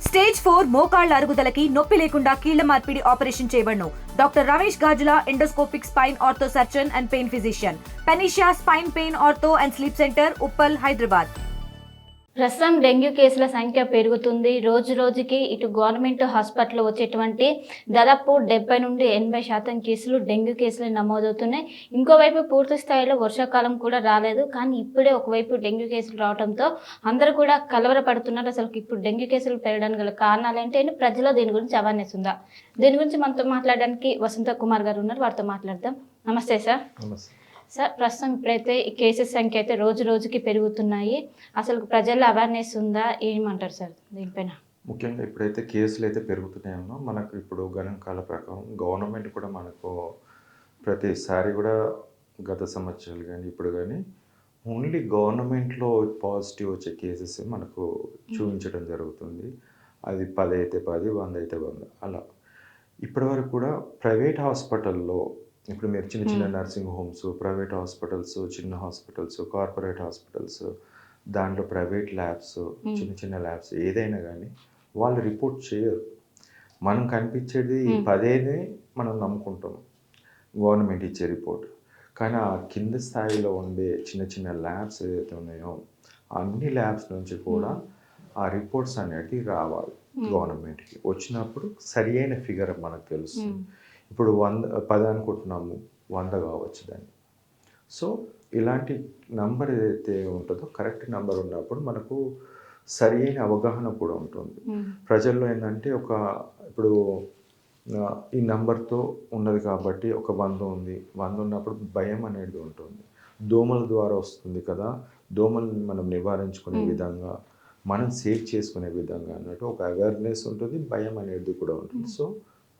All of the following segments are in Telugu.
స్టేజ్ 4 మోకాళ్ల అరుగుదలకి నొప్పి లేకుండా కీళ్ల మార్పిడి ఆపరేషన్ చేయబడును. Doctor Ramesh Gajula, endoscopic spine ortho surgeon and pain physician, Panacea spine pain ortho and sleep centre, Uppal, Hyderabad. ప్రస్తుతం డెంగ్యూ కేసుల సంఖ్య పెరుగుతుంది. రోజు రోజుకి ఇటు గవర్నమెంట్ హాస్పిటల్లో వచ్చేటువంటి దాదాపు 70 నుండి 80% కేసులు డెంగ్యూ కేసులు నమోదవుతున్నాయి. ఇంకోవైపు పూర్తి స్థాయిలో వర్షాకాలం కూడా రాలేదు, కానీ ఇప్పుడే ఒకవైపు డెంగ్యూ కేసులు రావడంతో అందరూ కూడా కలవరపడుతున్నారు. అసలు ఇప్పుడు డెంగ్యూ కేసులు పెరగడానికి గల కారణాలు ఏంటి, ప్రజల్లో దీని గురించి అవేర్నెస్ ఉందా? దీని గురించి మనతో మాట్లాడడానికి వసంత కుమార్ గారు ఉన్నారు, వారితో మాట్లాడదాం. నమస్తే సార్. నమస్తే సార్, ప్రస్తుతం ఇప్పుడైతే ఈ కేసెస్ సంఖ్య అయితే రోజు రోజుకి పెరుగుతున్నాయి. అసలు ప్రజల్లో అవేర్నెస్ ఉందా, ఏమంటారు సార్ దీనిపైన? ముఖ్యంగా ఇప్పుడైతే కేసులు అయితే పెరుగుతున్నాయో మనకు ఇప్పుడు గణాంకాల ప్రకారం గవర్నమెంట్ కూడా మనకు ప్రతిసారి కూడా గత సంవత్సరాలు కానీ ఇప్పుడు కానీ ఓన్లీ గవర్నమెంట్లో పాజిటివ్ వచ్చే కేసెస్ మనకు చూపించడం జరుగుతుంది. అది 10 అయితే 10, 100 అయితే 100 అలా. ఇప్పటివరకు కూడా ప్రైవేట్ హాస్పిటల్లో ఇప్పుడు మీరు చిన్న చిన్న నర్సింగ్ హోమ్స్, ప్రైవేట్ హాస్పిటల్స్, చిన్న హాస్పిటల్స్, కార్పొరేట్ హాస్పిటల్స్, దాంట్లో ప్రైవేట్ ల్యాబ్స్, చిన్న చిన్న ల్యాబ్స్ ఏదైనా కానీ వాళ్ళు రిపోర్ట్ చేయరు. మనం కనిపించేది 10 మనం నమ్ముకుంటాం గవర్నమెంట్ ఇచ్చే రిపోర్ట్. కానీ ఆ కింద స్థాయిలో ఉండే చిన్న చిన్న ల్యాబ్స్ ఏదైతే ఉన్నాయో అన్ని ల్యాబ్స్ నుంచి కూడా ఆ రిపోర్ట్స్ అనేది రావాలి గవర్నమెంట్కి. వచ్చినప్పుడు సరి అయిన ఫిగర్ మనకు తెలుస్తుంది. ఇప్పుడు 10 అనుకుంటున్నాము, 100 కావచ్చు దాన్ని. సో ఇలాంటి నంబర్ ఏదైతే ఉంటుందో కరెక్ట్ నెంబర్ ఉన్నప్పుడు మనకు సరి అయిన అవగాహన కూడా ఉంటుంది ప్రజల్లో. ఏంటంటే ఇప్పుడు ఈ నంబర్తో ఉన్నది కాబట్టి ఒక 100 ఉంది, 100 ఉన్నప్పుడు భయం అనేది ఉంటుంది. దోమల ద్వారా వస్తుంది కదా, దోమల్ని మనం నివారించుకునే విధంగా, మనం సేవ్ చేసుకునే విధంగా అన్నట్టు ఒక అవేర్నెస్ ఉంటుంది, భయం అనేది కూడా ఉంటుంది. సో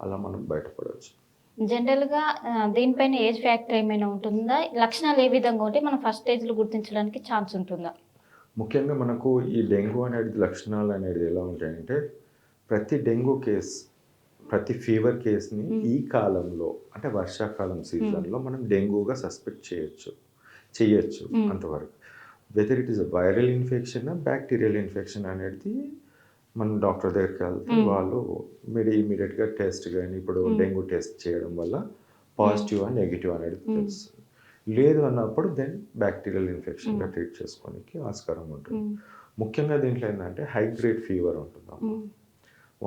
అలా మనం బయటపడవచ్చు. జనరల్గా దీనిపైన ఏజ్ ఫ్యాక్టర్ ఏమైనా ఉంటుందా? లక్షణాలు ఏ విధంగా ఉంటే మనం ఫస్ట్ స్టేజ్లో గుర్తించడానికి ఛాన్స్ ఉంటుందా? ముఖ్యంగా మనకు ఈ డెంగ్యూ అనేది లక్షణాలు అనేది ఎలా ఉంటాయంటే, ప్రతి డెంగ్యూ కేస్, ప్రతి ఫీవర్ కేస్ని ఈ కాలంలో అంటే వర్షాకాలం సీజన్లో మనం డెంగ్యూగా సస్పెక్ట్ చేయొచ్చు అంతవరకు. Whether it is viral infection, bacterial infection అనేది మనం డాక్టర్ దగ్గరికి వెళ్తే వాళ్ళు ఇమీడియట్గా టెస్ట్ కానీ ఇప్పుడు డెంగ్యూ టెస్ట్ చేయడం వల్ల పాజిటివ్ అని నెగిటివ్ అనేది తెలుస్తుంది. లేదు అన్నప్పుడు దెన్ బ్యాక్టీరియల్ ఇన్ఫెక్షన్గా ట్రీట్ చేసుకోవడానికి ఆస్కారం ఉంటుంది. ముఖ్యంగా దీంట్లో ఏంటంటే హై గ్రేడ్ ఫీవర్ ఉంటుంది.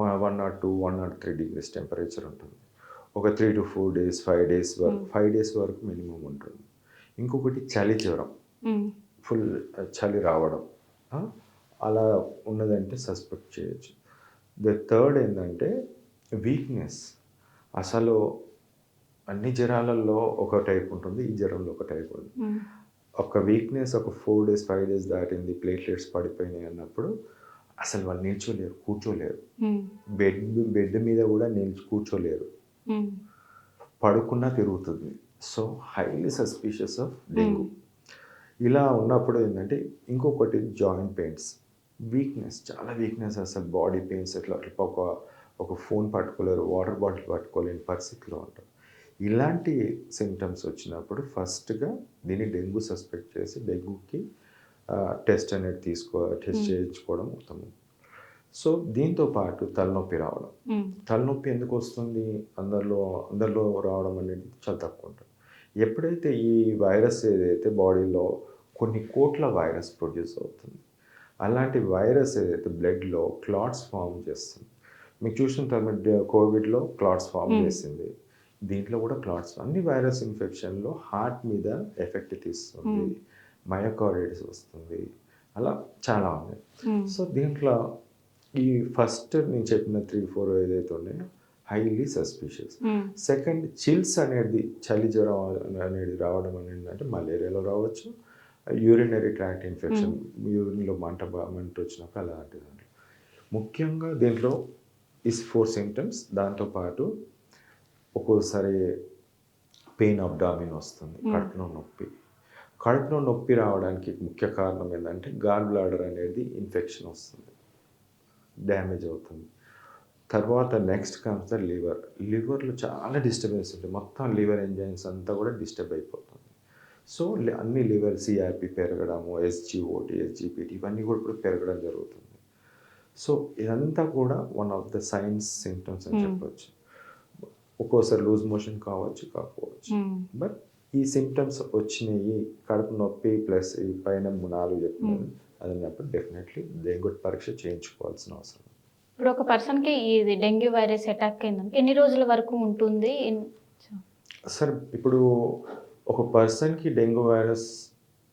102, 103 degrees టెంపరేచర్ ఉంటుంది. ఒక 3 to 4 days, 5 days వరకు మినిమం ఉంటుంది. ఇంకొకటి చలి జ్వరం, ఫుల్ చలి రావడం, అలా ఉన్నదంటే సస్పెక్ట్ చేయొచ్చు. థర్డ్ ఏంటంటే వీక్నెస్. అసలు అన్ని జ్వరాలలో ఒక టైప్ ఉంటుంది, ఈ జ్వరంలో ఒక టైప్ ఉంటుంది. ఒక వీక్నెస్ ఒక 4 days, 5 days దాటింది, ప్లేట్లెట్స్ పడిపోయినాయి అన్నప్పుడు అసలు వాళ్ళు నిల్చోలేరు, కూర్చోలేరు. బెడ్ మీద కూడా కూర్చోలేరు, పడుకున్నా తిరుగుతుంది. So highly suspicious of dengue. ఇలా ఉన్నప్పుడు ఏంటంటే ఇంకొకటి జాయింట్ పెయిన్స్, వీక్నెస్, చాలా వీక్నెస్, అసలు బాడీ పెయిన్స్, అట్లా ఒక ఫోన్ పట్టుకోలేరు, వాటర్ బాటిల్ పట్టుకోలేని పరిస్థితిలో ఉంటారు. ఇలాంటి సిమ్టమ్స్ వచ్చినప్పుడు ఫస్ట్గా దీన్ని డెంగ్యూ సస్పెక్ట్ చేసి డెంగ్యూకి టెస్ట్ చేయించుకోవడం ఉత్తమం. సో దీంతో పాటు తలనొప్పి రావడం. తలనొప్పి ఎందుకు వస్తుంది? అందరిలో రావడం అనేది చాలా తక్కువ ఉంటుంది. ఎప్పుడైతే ఈ వైరస్ ఏదైతే బాడీలో కొన్ని కోట్ల వైరస్ ప్రొడ్యూస్ అవుతుంది, అలాంటి వైరస్ ఏదైతే బ్లడ్లో క్లాట్స్ ఫామ్ చేస్తుంది. మీకు చూసిన తర్వాత కోవిడ్లో క్లాట్స్ ఫామ్ చేసింది, దీంట్లో కూడా క్లాట్స్. అన్ని వైరస్ ఇన్ఫెక్షన్లో హార్ట్ మీద ఎఫెక్ట్ తీస్తుంది, మయోకార్డైటిస్ వస్తుంది, అలా చాలా ఉన్నాయి. సో దీంట్లో ఈ ఫస్ట్ నేను చెప్పిన 3-4 ఏదైతే ఉన్నాయో హైలీ సస్పిషియస్. సెకండ్, చిల్స్ అనేది, చలి జ్వరం అనేది రావడం అనేది అంటే మలేరియాలో రావచ్చు, యూరినరీ ట్రాక్ట్ ఇన్ఫెక్షన్, యూరిన్లో మంట వచ్చినప్పుడు అలాంటి దాంట్లో. ముఖ్యంగా దీంట్లో ఈ 4 సిమ్టమ్స్. దాంతోపాటు ఒక్కోసారి పెయిన్ అబ్డామిన్ వస్తుంది, కడుపులో నొప్పి రావడానికి ముఖ్య కారణం ఏంటంటే గాల్ బ్లాడర్ అనేది ఇన్ఫెక్షన్ వస్తుంది, డ్యామేజ్ అవుతుంది. తర్వాత నెక్స్ట్ కమ్స్ ద లివర్లో చాలా డిస్టర్బెన్స్ ఉంటుంది, మొత్తం లివర్ ఎంజైమ్స్ అంతా కూడా డిస్టర్బ్ అయిపోతుంది. సో అన్ని లివర్ సిఆర్పి పెరగడము, ఎస్జిఓటి, ఎస్జిపిటి ఇవన్నీ కూడా ఇప్పుడు పెరగడం జరుగుతుంది. సో ఇదంతా కూడా one of the science symptoms అని చెప్పవచ్చు. ఒక్కోసారి లూజ్ మోషన్ కాకపోవచ్చు. బట్ ఈ సిమ్టమ్స్ వచ్చినాయి, కడుపు నొప్పి ప్లస్ ఈ పైన 4 చెప్పినది అది అన్నప్పుడు డెఫినెట్లీ డెంగ్యూ పరీక్ష చేయించుకోవాల్సిన అవసరం. ఇప్పుడు ఒక పర్సన్కి ఇది డెంగ్యూ వైరస్ అటాక్ అయిందంటే ఎన్ని రోజుల వరకు ఉంటుంది? సార్ ఇప్పుడు ఒక పర్సన్కి డెంగ్యూ వైరస్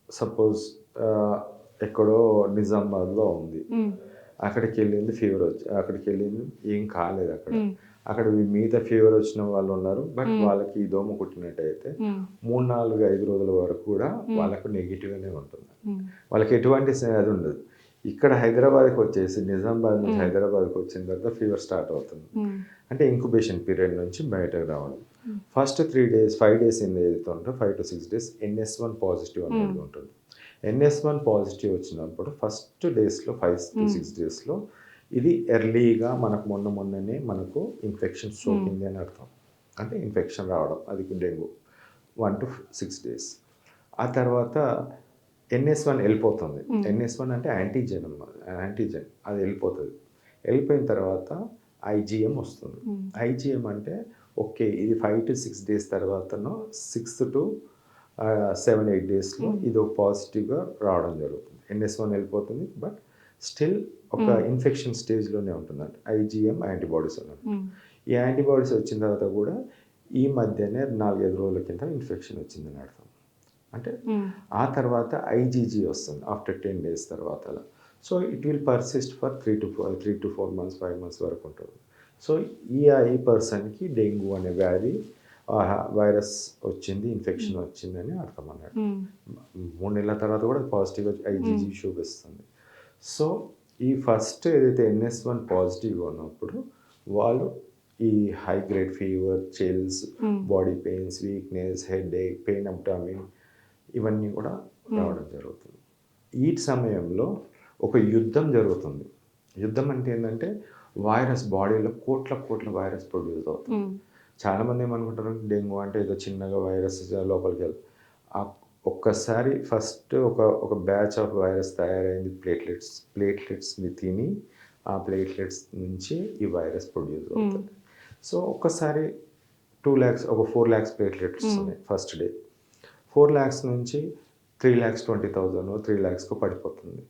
సపోజ్ ఎక్కడో నిజామాబాద్లో ఉంది, అక్కడికి వెళ్ళింది ఫీవర్ వచ్చి, అక్కడికి వెళ్ళింది ఏం కాలేదు, అక్కడ మిగతా ఫీవర్ వచ్చిన వాళ్ళు ఉన్నారు, బట్ వాళ్ళకి ఈ దోమ కుట్టినట్టయితే 3, 4, 5 రోజుల వరకు కూడా వాళ్ళకు నెగిటివ్గానే ఉంటుంది, వాళ్ళకి ఎటువంటి అది ఉండదు. ఇక్కడ హైదరాబాద్కి వచ్చేసి నిజామాబాద్ నుంచి హైదరాబాద్కి వచ్చిన తర్వాత ఫీవర్ స్టార్ట్ అవుతుంది, అంటే ఇంక్యుబేషన్ పీరియడ్ నుంచి బయటకు రావడం. ఫస్ట్ 3 days 5 days ఏదైతే ఉంటుందో 5 to 6 days NS1 పాజిటివ్ అనేది ఉంటుంది. NS1 పాజిటివ్ వచ్చినప్పుడు ఫస్ట్ డేస్లో 5 to 6 daysలో ఇది ఎర్లీగా మనకు మొన్ననే మనకు ఇన్ఫెక్షన్ సోకింది అని అర్థం, అంటే ఇన్ఫెక్షన్ రావడం, అది డెంగ్యూ 1 to 6 days. ఆ తర్వాత NS1 వెళ్ళిపోతుంది. NS1 అంటే యాంటీజెన్ అది వెళ్ళిపోతుంది. వెళ్ళిపోయిన తర్వాత IgM వస్తుంది. IgM అంటే ఓకే ఇది 5 to 6 days తర్వాతనో 6 to 7-8 daysలో ఇది ఒక పాజిటివ్గా రావడం జరుగుతుంది. NS1 వెళ్ళిపోతుంది, బట్ స్టిల్ ఒక ఇన్ఫెక్షన్ స్టేజ్లోనే ఉంటుందంట. IgM యాంటీబాడీస్ అన్నమాట. ఈ యాంటీబాడీస్ వచ్చిన తర్వాత కూడా ఈ మధ్యనే 4-5 రోజుల కింద ఇన్ఫెక్షన్ వచ్చిందని అర్థం. అంటే ఆ తర్వాత IgG వస్తుంది ఆఫ్టర్ 10 days తర్వాత. So it will persist for 3 to 4 months 5 months వరకు ఉంటుంది. సో ఈ పర్సన్కి డెంగ్యూ అనే వ్యాధి వైరస్ వచ్చింది, ఇన్ఫెక్షన్ వచ్చిందని అర్థం అన్నట్టు. 3 నెలల తర్వాత కూడా పాజిటివ్గా IgG చూపిస్తుంది. సో ఈ ఫస్ట్ ఏదైతే NS1 పాజిటివ్గా ఉన్నప్పుడు వాళ్ళు ఈ high grade fever, chills, body pains, weakness, headache, pain abdomen ఇవన్నీ కూడా రావడం జరుగుతుంది. ఈ సమయంలో ఒక యుద్ధం జరుగుతుంది. యుద్ధం అంటే ఏంటంటే వైరస్ బాడీలో కోట్ల వైరస్ ప్రొడ్యూస్ అవుతుంది. చాలామంది ఏమనుకుంటారు డెంగ్యూ అంటే ఏదో చిన్నగా వైరస్ లోపలికి వెళ్తుంది. ఒక్కసారి ఫస్ట్ ఒక బ్యాచ్ ఆఫ్ వైరస్ తయారైంది, ప్లేట్లెట్స్ని తిని ఆ ప్లేట్లెట్స్ నుంచి ఈ వైరస్ ప్రొడ్యూస్ అవుతుంది. సో ఒక్కసారి 2 lakhs ఒక 4 lakhs ప్లేట్లెట్స్ ఉన్నాయి ఫస్ట్ డే. 4 lakhs నుంచి 3,20,000 3 lakhsకు పడిపోతుంది.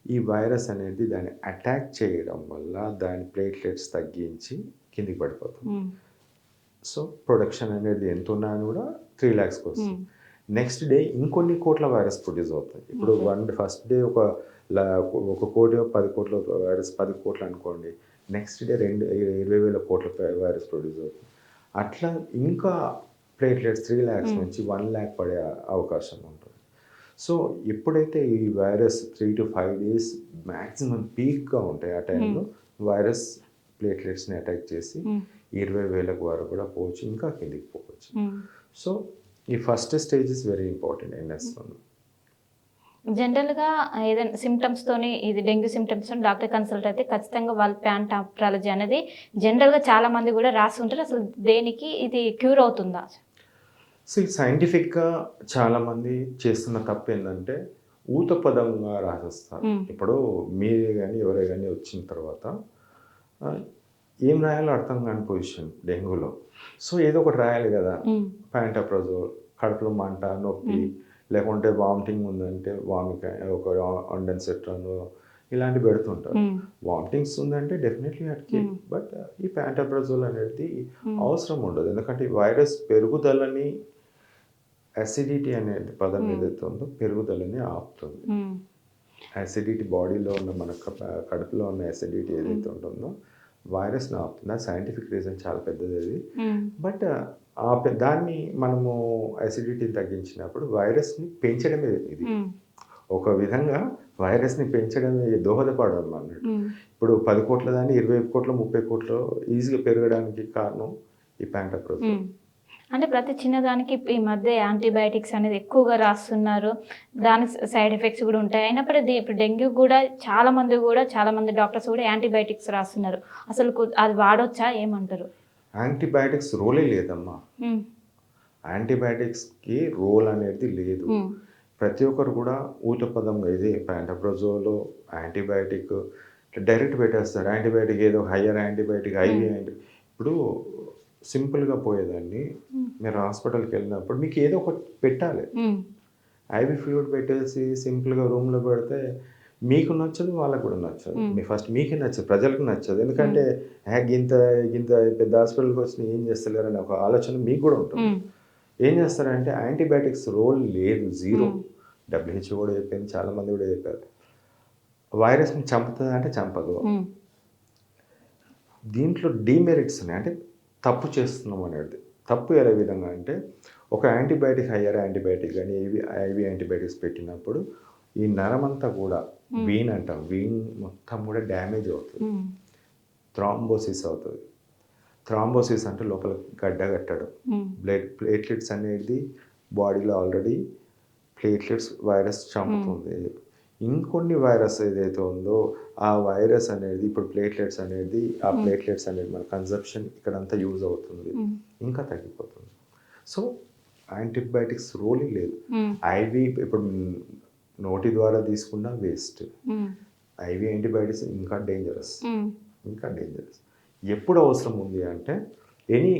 ఈ వైరస్ అనేది దాన్ని అటాక్ చేయడం వల్ల దాని ప్లేట్లెట్స్ తగ్గించి కిందికి పడిపోతుంది. సో ప్రొడక్షన్ అనేది ఎంత ఉన్నా కూడా 3 lakhsకి వస్తుంది. నెక్స్ట్ డే ఇంకొన్ని కోట్ల వైరస్ ప్రొడ్యూస్ అవుతాయి. ఇప్పుడు ఫస్ట్ డే ఒక కోటి 10 కోట్ల వైరస్ 10 కోట్లు అనుకోండి, నెక్స్ట్ డే 20,000 కోట్ల వైరస్ ప్రొడ్యూస్ అవుతుంది. అట్లా ఇంకా ప్లేట్లెట్స్ 3 lakhs నుంచి 1 lakh పడే అవకాశం ఉంటుంది. సో ఎప్పుడైతే ఈ వైరస్ 3 to 5 days మ్యాక్సిమం పీక్గా ఉంటాయి, ఆ టైంలో వైరస్ ప్లేట్లెట్స్ని అటాక్ చేసి 20,000 వరకు కూడా పోవచ్చు, ఇంకా కిందికి పోవచ్చు. సో ఈ first stage is very important NS1. జనరల్గా ఏదైనా సిమ్టమ్స్తోని ఇది డెంగ్యూ సిమ్టమ్స్ డాక్టర్ కన్సల్ట్ అయితే ఖచ్చితంగా వాళ్ళు ప్యాంటాప్రాలజీ అనేది జనరల్గా చాలామంది కూడా రాసి ఉంటారు. అసలు దేనికి ఇది క్యూర్ అవుతుందా? సో సైంటిఫిక్గా చాలామంది చేస్తున్న తప్పు ఏంటంటే ఊతపదంగా రాసేస్తారు. ఇప్పుడు మీరే కానీ ఎవరే కానీ వచ్చిన తర్వాత ఏం రాయాలో అర్థం కాని పొజిషన్ డెంగ్యూలో. సో ఏదో ఒకటి రాయాలి కదా, ప్యాంటాప్రజోల్, కడుపులో మంట, నొప్పి, లేకుంటే వామిటింగ్ ఉందంటే ఒక ఆండెన్సెట్రాన్ ఇలాంటివి పెడుతుంటారు. వామిటింగ్స్ ఉందంటే డెఫినెట్లీ అట్కి, బట్ ఈ ప్యాంటాప్రజోల్ అనేది అవసరం ఉండదు. ఎందుకంటే వైరస్ పెరుగుదలని, అసిడిటీ అనేది పదం ఏదైతే ఉందో పెరుగుదలని ఆపుతుంది. అసిడిటీ బాడీలో ఉన్న మన కడుపులో ఉన్న అసిడిటీ ఏదైతే ఉంటుందో వైరస్ని ఆపుతుంది. సైంటిఫిక్ రీజన్ చాలా పెద్దది అది. బట్ దాన్ని మనము అసిడిటీని తగ్గించినప్పుడు వైరస్ని పెంచడమే ఇది. ఒక విధంగా వైరస్ని పెంచడమే దోహదపడడం అన్నట్టు. ఇప్పుడు 10 కోట్ల దాన్ని 20 కోట్ల 30 కోట్ల ఈజీగా పెరగడానికి కారణం ఈ ప్యాంటాప్రజోల్. అంటే ప్రతి చిన్నదానికి ఈ మధ్య యాంటీబయాటిక్స్ అనేది ఎక్కువగా రాస్తున్నారు, దాని సైడ్ ఎఫెక్ట్స్ కూడా ఉంటాయి. అయినప్పటికీ ఇప్పుడు డెంగ్యూ కూడా చాలా మంది డాక్టర్స్ కూడా యాంటీబయాటిక్స్ రాస్తున్నారు. అసలు అది వాడొచ్చా, ఏమంటారు? యాంటీబయాటిక్స్ రోలే లేదమ్మా. యాంటీబయాటిక్స్కి రోల్ అనేది లేదు. ప్రతి ఒక్కరు కూడా ఊతపదంగా ఇది ప్యాంటాప్రజోల్ యాంటీబయాటిక్ డైరెక్ట్ పెట్టేస్తారు యాంటీబయాటిక్, ఏదో హయ్యర్ యాంటీబయాటిక్, ఐవి ఇప్పుడు సింపుల్గా పోయేదాన్ని మీరు హాస్పిటల్కి వెళ్ళినప్పుడు మీకు ఏదో ఒకటి పెట్టాలి. ఐవి ఫ్లూయిడ్ పెట్టేసి సింపుల్గా రూమ్లో పెడితే మీకు నచ్చదు, వాళ్ళకు కూడా నచ్చదు. ఫస్ట్ మీకే నచ్చదు, ప్రజలకు నచ్చదు. ఎందుకంటే ఇంత ఇంత పెద్ద హాస్పిటల్కి వచ్చిన ఏం చేస్తలేరని ఒక ఆలోచన మీకు కూడా ఉంటుంది. ఏం చేస్తారంటే యాంటీబయాటిక్స్ రోల్ లేదు, జీరో. WHO కూడా చెప్పింది, చాలామంది కూడా చెప్పారు. వైరస్ని చంపుతుంది అంటే చంపదు. దీంట్లో డీమెరిట్స్ ఉన్నాయి, అంటే తప్పు చేస్తున్నాం అనేది. తప్పు ఏ విధంగా అంటే ఒక యాంటీబయాటిక్, హయ్యర్ యాంటీబయాటిక్ కానీ ఐవి యాంటీబయాటిక్స్ పెట్టినప్పుడు ఈ నరమంతా కూడా వీన్ అంటాం, వీన్ మొత్తం కూడా డ్యామేజ్ అవుతుంది, థ్రాంబోసిస్ అవుతుంది. థ్రాంబోసిస్ అంటే లోపల గడ్డ కట్టడం. ప్లేట్లెట్స్ అనేది బాడీలో ఆల్రెడీ ప్లేట్లెట్స్ వైరస్ చంపుతుంది. ఇంకొన్ని వైరస్ ఏదైతే ఉందో ఆ వైరస్ అనేది ఇప్పుడు ప్లేట్లెట్స్ అనేది ఆ ప్లేట్లెట్స్ అనేది మన కన్సంప్షన్ ఇక్కడంతా యూజ్ అవుతుంది, ఇంకా తగ్గిపోతుంది. సో యాంటీబయాటిక్స్ రోల్ లేదు. ఐవి ఇప్పుడు నోటి ద్వారా తీసుకున్నా వేస్ట్. ఐవి యాంటీబయాటిక్స్ ఇంకా డేంజరస్, ఇంకా డేంజరస్. ఎప్పుడు అవసరం ఉంది అంటే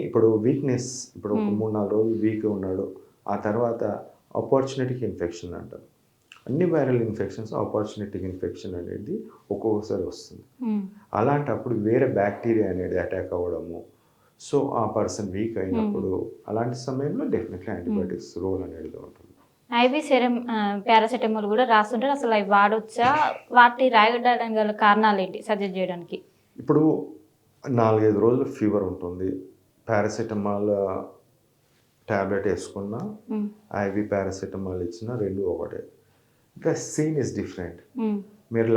ఇప్పుడు వీక్నెస్, ఇప్పుడు ఒక 3-4 రోజులు వీక్గా ఉన్నాడు, ఆ తర్వాత ఆపర్చునిటీ ఇన్ఫెక్షన్ అంటారు. అన్ని వైరల్ ఇన్ఫెక్షన్స్ ఆపర్చునిటీ ఇన్ఫెక్షన్ అనేది ఒక్కొక్కసారి వస్తుంది. అలాంటప్పుడు వేరే బ్యాక్టీరియా అనేది అటాక్ అవ్వడము, సో ఆ పర్సన్ వీక్ అయినప్పుడు అలాంటి సమయంలో డెఫినెట్లీ యాంటీబయాటిక్స్ రోల్ అనేది ఉంటుంది. ఐవి సెరం పారాసెటమాల్ కూడా రాస్తుంటారు, అసలు అవి వాడొచ్చా? వాటి రాయడానికి గల కారణాలు ఏంటి సజెస్ట్ చేయడానికి? ఇప్పుడు 4-5 రోజులు ఫీవర్ ఉంటుంది, పారాసెటమాల్ ట్యాబ్లెట్ వేసుకున్నా ఐవి పారాసెటమాల్ ఇచ్చినా రెండు ఒకటే. ఇంకా సీన్ ఇస్ డిఫరెంట్. మీరు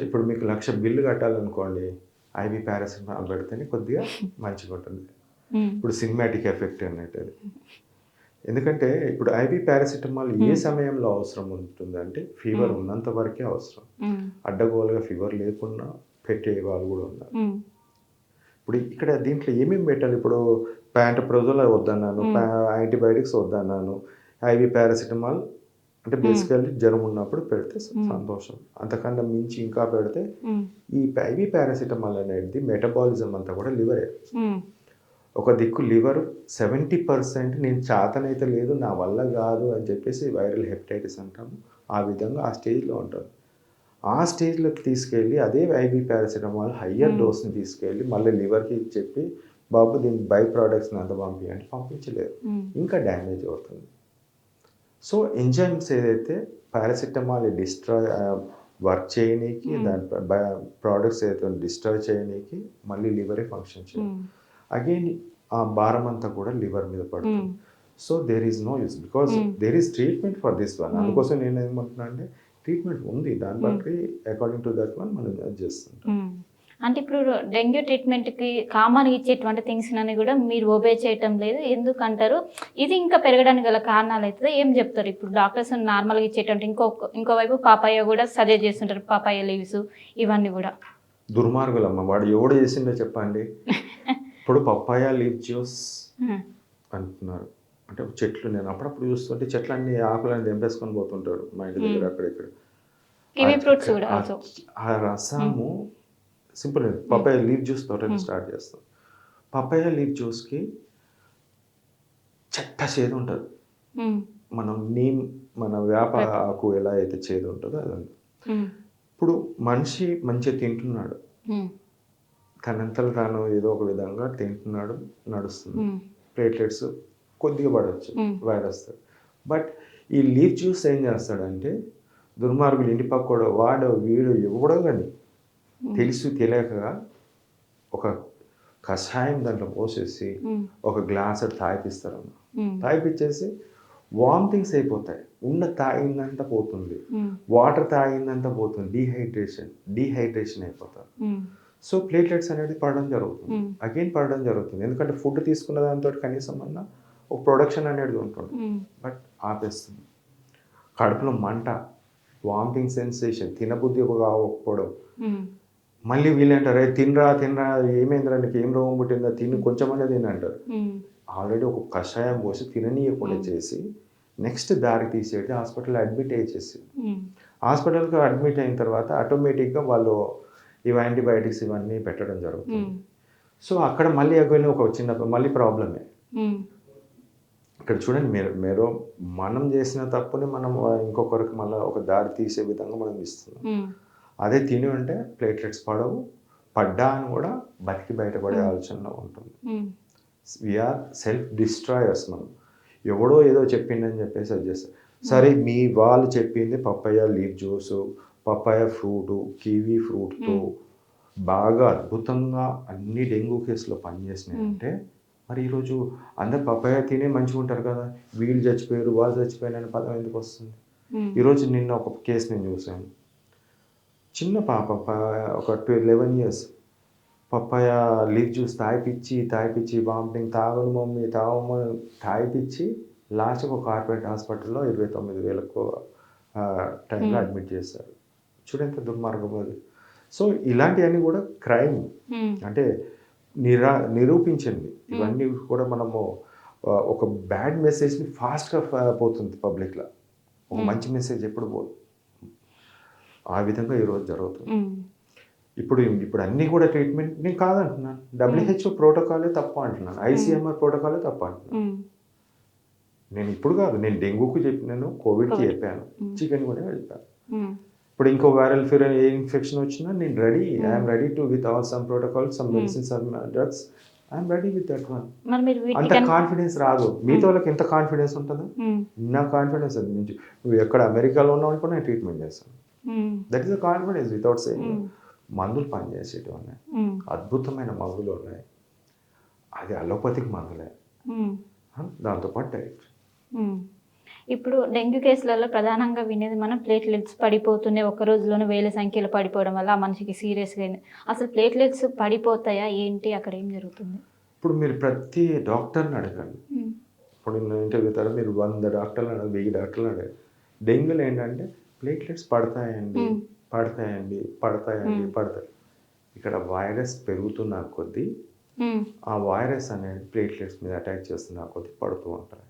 ఇప్పుడు మీకు 1,00,000 బిల్లు కట్టాలనుకోండి, ఐవి పారాసెటమాల్ పెడితేనే కొద్దిగా మంచిగా ఉంటుంది. ఇప్పుడు సినిమాటిక్ ఎఫెక్ట్ అన్నట్టు అది. ఎందుకంటే ఇప్పుడు ఐవి పారాసెటమాల్ ఏ సమయంలో అవసరం ఉంటుందంటే ఫీవర్ ఉన్నంత వరకే అవసరం. అడ్డగోలుగా ఫీవర్ లేకుండా పెట్టే వాళ్ళు కూడా ఉన్నారు. ఇప్పుడు ఇక్కడ దీంట్లో ఏమేమి పెట్టాలి? ఇప్పుడు ప్యాంటప్రోజోల్ వద్దన్నాను, యాంటీబయాటిక్స్ వద్దన్నాను, ఐవి పారాసెటమాల్ అంటే బేసికల్లీ జ్వరం ఉన్నప్పుడు పెడితే సంతోషం. అంతకన్నా మించి ఇంకా పెడితే ఈ ఐవి పారాసెటమాల్ అనేది మెటబాలిజం అంతా కూడా లివరే. ఒక దిక్కు లివర్ 70% నేను చాతనైతే లేదు, నా వల్ల కాదు అని చెప్పేసి వైరల్ హెపటైటిస్ అంటాము, ఆ విధంగా ఆ స్టేజ్లో ఉంటుంది. ఆ స్టేజ్లోకి తీసుకెళ్ళి అదే ఐవి పారాసెటమాల్ హయ్యర్ డోస్ని తీసుకెళ్ళి మళ్ళీ లివర్కి చెప్పి బాబు దీని బై ప్రోడక్ట్స్ని అంత పంపించండి, పంపించలేరు, ఇంకా డ్యామేజ్ అవుతుంది. సో ఎంజైమ్స్ ఏదైతే పారాసెటమాల్ డిస్ట్రాయ్ వర్క్ చేయనీకి, దాని ప్రోడక్ట్స్ ఏదైతే డిస్ట్రాయ్ చేయనీకి మళ్ళీ లివరే ఫంక్షన్ చేయాలి. అగైన్ ఆ భారం అంతా కూడా లివర్ మీద పడుతుంది. So there is no use, because there is treatment for this one. అందుకోసం నేను ఏమంటున్నా అంటే ట్రీట్మెంట్ ఉంది, దాన్ని బట్టి అకార్డింగ్ టు దట్ వన్ మనం చేస్తుంటాం. అంటే ఇప్పుడు డెంగ్యూ ట్రీట్మెంట్కి కామన్గా ఇచ్చేటువంటి థింగ్స్ అని కూడా మీరు ఒబే చేయటం లేదు ఎందుకంటారు? ఇది ఇంకా పెరగడానికి గల కారణాలు అవుతుంది ఏం చెప్తారు? ఇప్పుడు డాక్టర్స్ నార్మల్గా ఇచ్చేటువంటి ఇంకోవైపు పాపాయ కూడా సజెస్ట్ చేస్తుంటారు, పాపాయ లీవ్స్ ఇవన్నీ కూడా. దుర్మార్గులమ్మ, వాడు ఎవడు చేసిందో చెప్పండి. ఇప్పుడు పప్పాయ లీవ్ జ్యూస్ అంటున్నారు, అంటే చెట్లు నేను అప్పుడప్పుడు చూస్తుంటే చెట్లు అన్ని ఆకులన్నీ తెంపేసుకొని పోతుంటాడు మా ఇంటి దగ్గర అక్కడిక్కడ. కివి ఫ్రూట్స్ కూడా ఆ రసము సింపుల్. పప్పాయ లీవ్ జ్యూస్ తోట స్టార్ట్ చేస్తాం. పప్పాయ లీవ్ జ్యూస్కి చెట్ట చేదు ఉంటుంది. మనం మన వేప ఆకు ఎలా అయితే చేదు ఉంటుందో అది. ఇప్పుడు మనిషి మంచిగా తింటున్నాడు, తనంతలో తాను ఏదో ఒక విధంగా తింటున్నాడు, నడుస్తుంది, ప్లేట్లెట్స్ కొద్దిగా పడవచ్చు వైరస్. బట్ ఈ లీవ్ జ్యూస్ ఏం చేస్తాడంటే దుర్మార్గులు ఇంటి పక్కడో వాడో వీడో ఎవడో కానీ తెలిసి తెలియక ఒక కషాయం దాంట్లో పోసేసి ఒక గ్లాస్ తాగిపిస్తారన్న. తాగిపించేసి వామిటింగ్స్ అయిపోతాయి, తాగిందంతా పోతుంది, వాటర్ తాగిందంతా పోతుంది, డీహైడ్రేషన్ అయిపోతారు. సో ప్లేట్లెట్స్ అనేది పడడం జరుగుతుంది, అగైన్ పడడం జరుగుతుంది. ఎందుకంటే ఫుడ్ తీసుకున్న దాంతో కనీసం అన్న ఒక ప్రొడక్షన్ అనేది ఉంటుంది, బట్ ఆపేస్తుంది. కడుపులో మంట, వామిటింగ్ సెన్సేషన్, తినబుద్ధి కాకపోవడం. మళ్ళీ వీళ్ళంటారు తినరా ఏమైందిరా నీకు ఏం రోగం పుట్టిందా, తిని కొంచెమనే తిని అంటారు. ఆల్రెడీ ఒక కషాయం పోసి తిననీయకుండా చేసి నెక్స్ట్ దారి తీసేసి హాస్పిటల్ అడ్మిట్ అయ్యేసి, హాస్పిటల్కి అడ్మిట్ అయిన తర్వాత ఆటోమేటిక్గా వాళ్ళు ఇవి యాంటీబయాటిక్స్ ఇవన్నీ పెట్టడం జరుగుతుంది. సో అక్కడ మళ్ళీ అగైన్ ఒక చిన్న మళ్ళీ ప్రాబ్లమే. ఇక్కడ చూడండి, మీరు మనం చేసిన తప్పుని మనం ఇంకొకరికి మళ్ళీ ఒక దారి తీసే విధంగా మనం ఇస్తున్నాం. అదే తిని ఉంటే ప్లేట్లెట్స్ పడవు, పడ్డా అని కూడా బతికి బయటపడే ఆలోచనలో ఉంటుంది. We are self destroyers. మనం ఎవడో ఏదో చెప్పిండని చెప్పేసి అది చేస్తారు. సరే, మీ వాళ్ళు చెప్పింది papaya leaf juice, papaya fruit, kiwi ఫ్రూట్తో బాగా అద్భుతంగా అన్ని డెంగ్యూ కేసులో పనిచేసినాయంటే, మరి ఈరోజు అందరు పప్పాయ తినే మంచిగా ఉంటారు కదా, వీళ్ళు చచ్చిపోయారు వాళ్ళు చచ్చిపోయారు అనే పదం ఎందుకు వస్తుంది? ఈరోజు నిన్న ఒక కేసు నేను చూసాను. చిన్న పాప ఒక 11 years పప్పాయ లీఫ్ జ్యూస్ తాగిపిచ్చి వామిటింగ్, తాగను మమ్మీ తాగిపిచ్చి లాస్ట్కి ఒక కార్పొరేట్ హాస్పిటల్లో 29,000 టైంలో అడ్మిట్ చేశారు. చూడంత దుర్మార్గం అది. సో ఇలాంటివన్నీ కూడా క్రైమ్, అంటే నిరూపించండి. ఇవన్నీ కూడా మనము ఒక బ్యాడ్ మెసేజ్ని ఫాస్ట్గా పోతుంది పబ్లిక్లో, ఒక మంచి మెసేజ్ ఎప్పుడు పోదు. ఆ విధంగా ఈరోజు జరుగుతుంది. ఇప్పుడు అన్నీ కూడా ట్రీట్మెంట్ నేను కాదంటున్నాను. WHO ప్రోటోకాలే తప్పు అంటున్నాను, ICMR ప్రోటోకాలే తప్పు అంటున్నాను. నేను ఇప్పుడు కాదు, నేను డెంగ్యూకి చెప్పినాను, కోవిడ్కి చెప్పాను, చికెన్ కూడా చెప్పాను. ఇప్పుడు ఇంకో వైరల్ ఫీవర్ ఏ ఇన్ఫెక్షన్ వచ్చినా నేను ready. I'm ready to with all some protocols, some medicines, some drugs. I'm ready with that one. అంత కాన్ఫిడెన్స్ రాదు. మీతో వాళ్ళకి ఎంత కాన్ఫిడెన్స్ ఉంటుందో నా కాన్ఫిడెన్స్ అది. నువ్వు ఎక్కడ అమెరికాలో ఉన్నావు అనుకో నేను ట్రీట్మెంట్ చేస్తాను. That is the confidence without saying. మందులు పనిచేసేటివి ఉన్నాయి, అద్భుతమైన మందులు ఉన్నాయి. అది అలోపతిక్ మందులే, దాంతోపాటు డైరెక్ట్. ఇప్పుడు డెంగ్యూ కేసులలో ప్రధానంగా వినేది మనం ప్లేట్లెట్స్ పడిపోతున్నాయి, ఒక రోజులోనే 1000 సంఖ్యలో పడిపోవడం వల్ల ఆ మనిషికి సీరియస్గా అయింది. అసలు ప్లేట్లెట్స్ పడిపోతాయా ఏంటి, అక్కడ ఏం జరుగుతుంది? ఇప్పుడు మీరు ప్రతి డాక్టర్ని అడగండి. ఇప్పుడు నేను ఇంటర్వ్యూ తర్వాత మీరు 100 డాక్టర్లు అడగండి, 1000 డాక్టర్లు అడగండి. డెంగ్యూలో ఏంటంటే ప్లేట్లెట్స్ పడతాయి. ఇక్కడ వైరస్ పెరుగుతున్న కొద్దీ ఆ వైరస్ అనేది ప్లేట్లెట్స్ మీద అటాక్ చేస్తున్న కొద్దీ పడుతూ ఉంటాయి.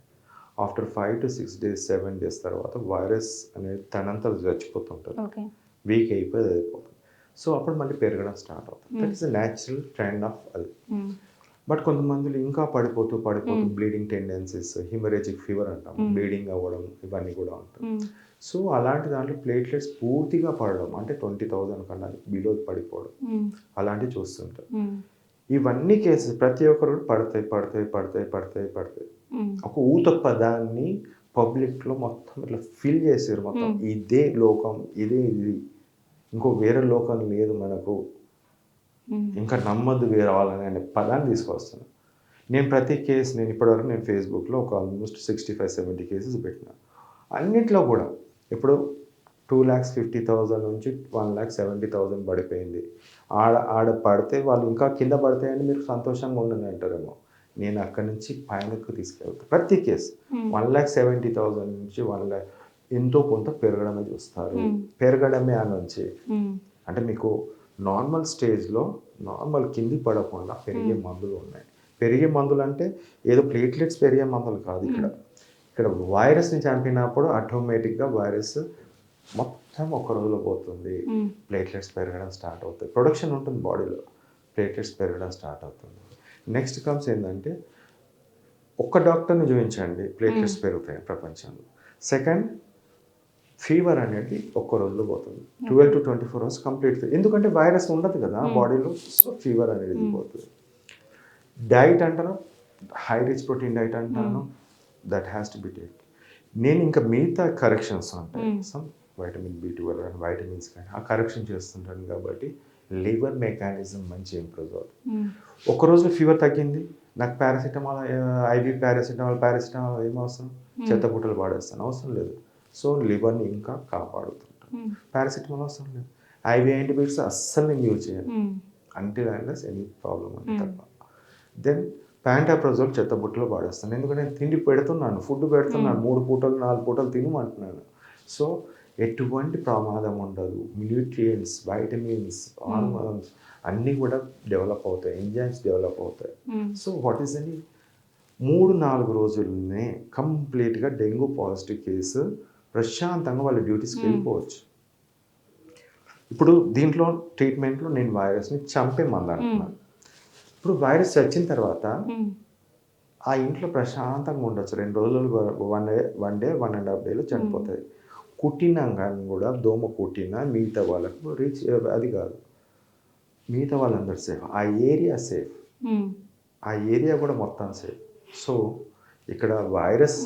ఆఫ్టర్ 5 to 6 days 7 days తర్వాత వైరస్ అనేది తనంతా చచ్చిపోతుంటుంది, వీక్ అయిపోయి అయిపోతుంది. సో అప్పుడు మళ్ళీ పెరగడం స్టార్ట్ అవుతుంది. That is the natural trend of అది. బట్ కొంతమంది ఇంకా పడిపోతూ బ్లీడింగ్ టెండెన్సీస్, హిమరేజిక్ ఫీవర్ అంటాం, బ్లీడింగ్ అవ్వడం, ఇవన్నీ కూడా ఉంటాయి. సో అలాంటి దాంట్లో ప్లేట్లెట్స్ పూర్తిగా పడడం, అంటే 20,000 కన్నా బిలో పడిపోవడం, అలాంటివి చూస్తుంటారు. ఇవన్నీ కేసెస్ ప్రతి ఒక్కరు పడతాయి. ఒక ఊత పదాన్ని పబ్లిక్లో మొత్తం ఇట్లా ఫిల్ చేశారు. మొత్తం ఇదే లోకం, ఇది ఇంకో వేరే లోకం లేదు మనకు, ఇంకా నమ్మద్దు వేరే వాళ్ళని అనే పదాన్ని తీసుకొస్తున్నాను. నేను ప్రతి కేసు ఇప్పటివరకు నేను ఫేస్బుక్లో ఒక ఆల్మోస్ట్ 65-70 కేసెస్ పెట్టిన. అన్నిట్లో కూడా ఇప్పుడు 2,50,000 నుంచి 1,70,000 పడిపోయింది. ఆడ పడితే వాళ్ళు ఇంకా కింద పడతాయని మీరు సంతోషంగా ఉండండి అంటారేమో. నేను అక్కడి నుంచి పైనకు తీసుకెళ్తాను. ప్రతి కేసు 1,70,000 నుంచి 1,00,000 ఎంతో కొంత పెరగడమే చూస్తారు. పెరగడమే అని నుంచి అంటే మీకు నార్మల్ స్టేజ్లో నార్మల్ కింది పడకుండా పెరిగే మందులు ఉన్నాయి. పెరిగే మందులు అంటే ఏదో ప్లేట్లెట్స్ పెరిగే మందులు కాదు. ఇక్కడ వైరస్ని చంపినప్పుడు ఆటోమేటిక్గా వైరస్ మొత్తం ఒక రోజులో పోతుంది. ప్లేట్లెట్స్ పెరగడం స్టార్ట్ అవుతుంది, ప్రొడక్షన్ ఉంటుంది బాడీలో, ప్లేట్లెట్స్ పెరగడం స్టార్ట్ అవుతుంది. నెక్స్ట్ కమ్స్ ఏంటంటే ఒక్క డాక్టర్ని చూపించండి, ప్లేట్లెట్స్ పెరుగుతాయి ప్రపంచంలో. సెకండ్, ఫీవర్ అనేది ఒక్క రోజులో పోతుంది, 12 to 24 hours కంప్లీట్. ఎందుకంటే వైరస్ ఉండదు కదా బాడీలో, సో ఫీవర్ అనేది పోతుంది. డైట్ అంటాను, హై రిచ్ ప్రోటీన్ డైట్ అంటాను, that has to be take. నేను ఇంకా మిగతా కరెక్షన్స్ ఉంటాయి, some vitamin B12 and vitamins కానీ ఆ కరెక్షన్ చేస్తుంటాను కాబట్టి లివర్ మెకానిజం మంచి ఇంప్రూవ్ అవుతుంది. ఒక్కరోజు ఫీవర్ తగ్గింది, నాకు పారాసిటమాల్, ఐవి పారాసిటమాల్ ఏం అవసరం, చెత్తబుట్టలు పాడేస్తాను, అవసరం లేదు. సో లివర్ని ఇంకా కాపాడుతుంటాను. పారాసిటమాల్ అవసరం లేదు. ఐవి యాంటీబయాటిక్స్ అస్సలు నేను యూజ్ చేయను అంటిల్ అన్లెస్ ఎనీ ప్రాబ్లం అంటే తప్ప. దెన్ ప్యాంటాప్రజోల్ చెత్తబుట్టలో పాడేస్తాను, ఎందుకంటే నేను తిండి పెడుతున్నాను, ఫుడ్ పెడుతున్నాను, 3 పూటలు 4 పూటలు తినమంటున్నాను. సో ఎటువంటి ప్రమాదం ఉండదు. న్యూట్రియంట్స్, వైటమిన్స్, హార్మోన్స్ అన్నీ కూడా డెవలప్ అవుతాయి, ఎంజైమ్స్ డెవలప్ అవుతాయి. సో వాట్ ఈస్ అని 3-4 రోజుల్లోనే కంప్లీట్గా డెంగ్యూ పాజిటివ్ కేసు ప్రశాంతంగా వాళ్ళ డ్యూటీస్కి వెళ్ళిపోవచ్చు. ఇప్పుడు దీంట్లో ట్రీట్మెంట్లో నేను వైరస్ని చంపే మందు అంటున్నాను. ఇప్పుడు వైరస్ వచ్చిన తర్వాత ఆ ఇంట్లో ప్రశాంతంగా ఉండొచ్చు. 2 రోజులు, 1 డే 1.5 డేలో చనిపోతుంది. కుట్టినాక కూడా దోమ కుట్టినా మిగతా వాళ్ళకు అది కాదు, మిగతా వాళ్ళందరూ సేఫ్, ఆ ఏరియా సేఫ్, ఆ ఏరియా కూడా మొత్తం సేఫ్. సో ఇక్కడ వైరస్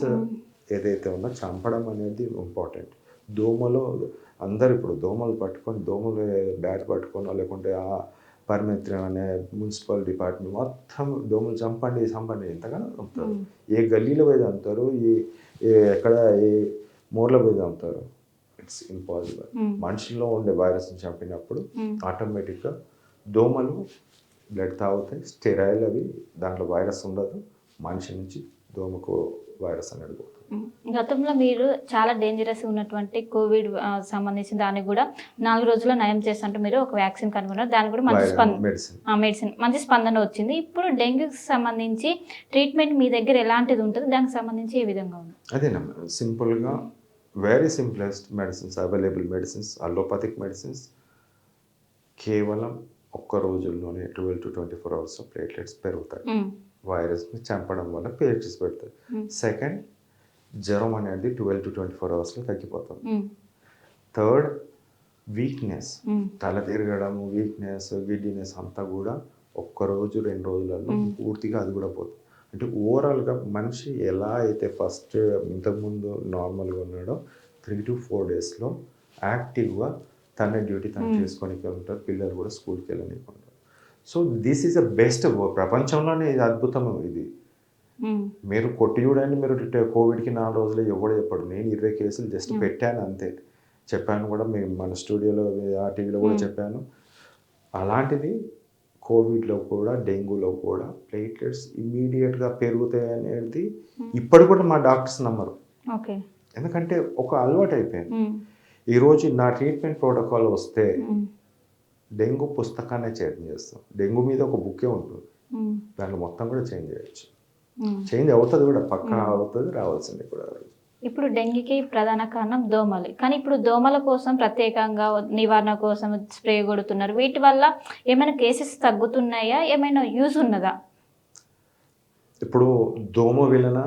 ఏదైతే ఉందో చంపడం అనేది ఇంపార్టెంట్. దోమలో అందరు ఇప్పుడు దోమలు పట్టుకొని, దోమలు బ్యాట్ పట్టుకొని, లేకుంటే ఆ పరిమిత్రం అనే మున్సిపల్ డిపార్ట్మెంట్ మొత్తం దోమలు చంపండి ఎంతగానో చంపుతారు. ఏ గల్లీలో పోయి చంపుతారు, ఎక్కడ ఏ మూరలో పోయి చంపుతారు. It's impossible. మనుషుల్లో ఉండే వైరస్ని చంపినప్పుడు ఆటోమేటిక్గా దోమలు బ్లడ్ తాగుతాయి, స్టెరైల్, అవి దాంట్లో వైరస్ ఉండదు, మనిషి నుంచి దోమకు వైరస్ అనేది పోతుంది. గతంలో మీరు చాలా డేంజరస్ ఉన్నటువంటి కోవిడ్ సంబంధించిన దానికి కూడా 4 రోజుల్లో నయం చేస్తుంటే మీరు ఒక వ్యాక్సిన్ కనుగొన్నారు. దానికి కూడా మంచి మెడిసిన్ మంచి స్పందన వచ్చింది. ఇప్పుడు డెంగ్యూకి సంబంధించి ట్రీట్మెంట్ మీ దగ్గర ఎలాంటిది ఉంటుంది, దానికి సంబంధించి ఏ విధంగా ఉంది? అదేనమ్మా, సింపుల్గా very simplest medicines, available medicines, allopathic medicines, కేవలం 1 రోజుల్లోనే 12 to 24 అవర్స్లో ప్లేట్లెట్స్ పెరుగుతాయి. వైరస్ని చంపడం వల్ల ప్లేట్లెట్స్ పెడతాయి. సెకండ్, జ్వరం అనేది 12 to 24 అవర్స్లో తగ్గిపోతుంది. థర్డ్, వీక్నెస్, తల తిరగడం, వీక్నెస్, గిడ్డినెస్ అంతా కూడా 1 రోజు 2 రోజులలో పూర్తిగా అది కూడా పోతుంది. అంటే ఓవరాల్గా మనిషి ఎలా అయితే ఫస్ట్ ఇంతకుముందు నార్మల్గా ఉన్నాడో 3 to 4 డేస్లో యాక్టివ్గా తన డ్యూటీ తను చేసుకొని ఉంటారు. పిల్లలు కూడా స్కూల్కి వెళ్ళనికుంటారు. So this is the best. ప్రపంచంలోనే ఇది అద్భుతం. ఇది మీరు కొట్టి చూడండి. మీరు కోవిడ్కి 4 రోజులు ఎవడో చెప్పాడు. నేను 20 కేసులు జస్ట్ పెట్టాను అంతే. చెప్పాను కూడా, మేము మన స్టూడియోలో ఆ టీవీలో కూడా చెప్పాను. అలాంటిది కోవిడ్లో కూడా, డెంగ్యూలో కూడా ప్లేట్లెట్స్ ఇమ్మీడియట్గా పెరుగుతాయి అనేది ఇప్పటి కూడా మా డాక్టర్స్ నమ్మరు. ఎందుకంటే ఒక అలవాటు అయిపోయింది. ఈరోజు నా ట్రీట్మెంట్ ప్రోటోకాల్ వస్తే డెంగ్యూ పుస్తకాన్ని చేంజ్ చేస్తాం. డెంగ్యూ మీద ఒక బుక్కే ఉంటుంది, దాంట్లో మొత్తం కూడా చేంజ్ చేయొచ్చు. చేంజ్ అవుతుంది కూడా, పక్కా అవుతుంది, రావాల్సింది కూడా. ఇప్పుడు డెంగ్యూకి ప్రధాన కారణం దోమలు. కానీ ఇప్పుడు దోమల కోసం ప్రత్యేకంగా నివారణ కోసం స్ప్రే కొడుతున్నారు. వీటి వల్ల ఏమైనా కేసెస్ తగ్గుతున్నాయా, ఏమైనా యూజ్ ఉన్నదా? ఇప్పుడు దోమ విలన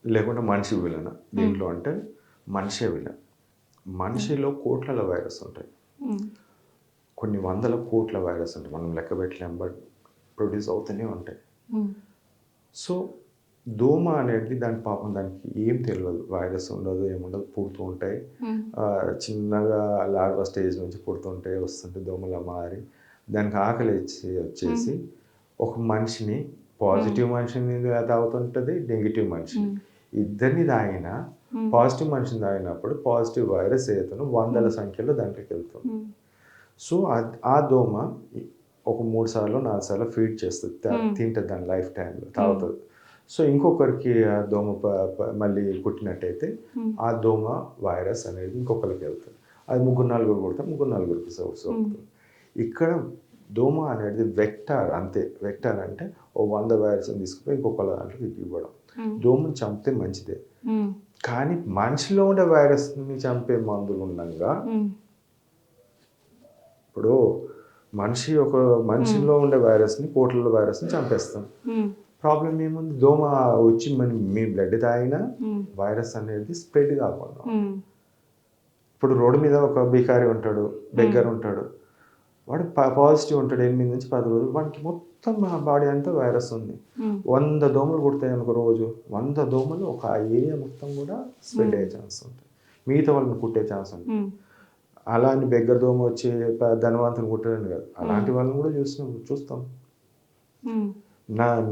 లేకుంటే మనిషి విలన దీంట్లో అంటే మనిషే విలన్. మనిషిలో కోట్ల వైరస్ ఉంటాయి, కొన్ని వందల కోట్ల వైరస్ ఉంటాయి, మనం లెక్క పెట్టలేం, బట్ ప్రొడ్యూస్ అవుతూనే ఉంటాయి. సో దోమ అనేది దాని పాపం దానికి ఏం తెలియదు, వైరస్ ఉండదు, ఏముండదు, పుడుతూ ఉంటాయి. చిన్నగా లార్వా స్టేజ్ నుంచి పుడుతుంటాయి, వస్తుంటే దోమలా మారి దానికి ఆకలి వచ్చేసి ఒక మనిషిని, పాజిటివ్ మనిషిని తాగుతుంటుంది, నెగిటివ్ మనిషిని, ఇద్దరిని తాగినా పాజిటివ్ మనిషిని తాగినప్పుడు పాజిటివ్ వైరస్ ఏదైతే 100ల సంఖ్యలో దాంట్లోకి వెళ్తుంది. సో ఆ దోమ ఒక 3 సార్లు 4 సార్లు ఫీడ్ చేస్తుంది, తింటుంది దాని లైఫ్ టైంలో, తాగుతుంది. సో ఇంకొకరికి ఆ దోమ మళ్ళీ కుట్టినట్టయితే ఆ దోమ వైరస్ అనేది ఇంకొకరికి వెళ్తుంది. అది 3-4 కొడితే 3-4కి సోకుతుంది. ఇక్కడ దోమ అనేది వెక్టార్, అంతే. వెక్టార్ అంటే ఓ 100 వైరస్ని తీసుకుపోయి ఇంకొకళ్ళ దాంట్లోకి ఇవ్వడం. దోమని చంపితే మంచిదే, కానీ మనిషిలో ఉండే వైరస్ని చంపే మందులు ఉండగా, ఇప్పుడు మనిషిలో ఉండే వైరస్ని, కోట్ల వైరస్ని చంపేస్తాం. ప్రాబ్లం ఏముంది? దోమ వచ్చి మీ బ్లడ్ తాగినా వైరస్ అనేది స్ప్రెడ్ కాకుండా. ఇప్పుడు రోడ్డు మీద ఒక బికారి ఉంటాడు, బెగ్గర్ ఉంటాడు, వాడు పాజిటివ్ ఉంటాడు 8 నుంచి 10 రోజులు, వాడికి మొత్తం బాడీ అంతా వైరస్ ఉంది. 100 దోమలు కుడతాయి అనుకో రోజు, 100 దోమలు ఒక ఏరియా మొత్తం కూడా స్ప్రెడ్ అయ్యే ఛాన్స్ ఉంటుంది, మిగతా వాళ్ళని కుట్టే ఛాన్స్ ఉంటుంది. అలా అని బెగ్గర దోమ వచ్చి ధనవంతుని కుట్టడం కాదు, అలాంటి వాళ్ళని కూడా చూస్తాం.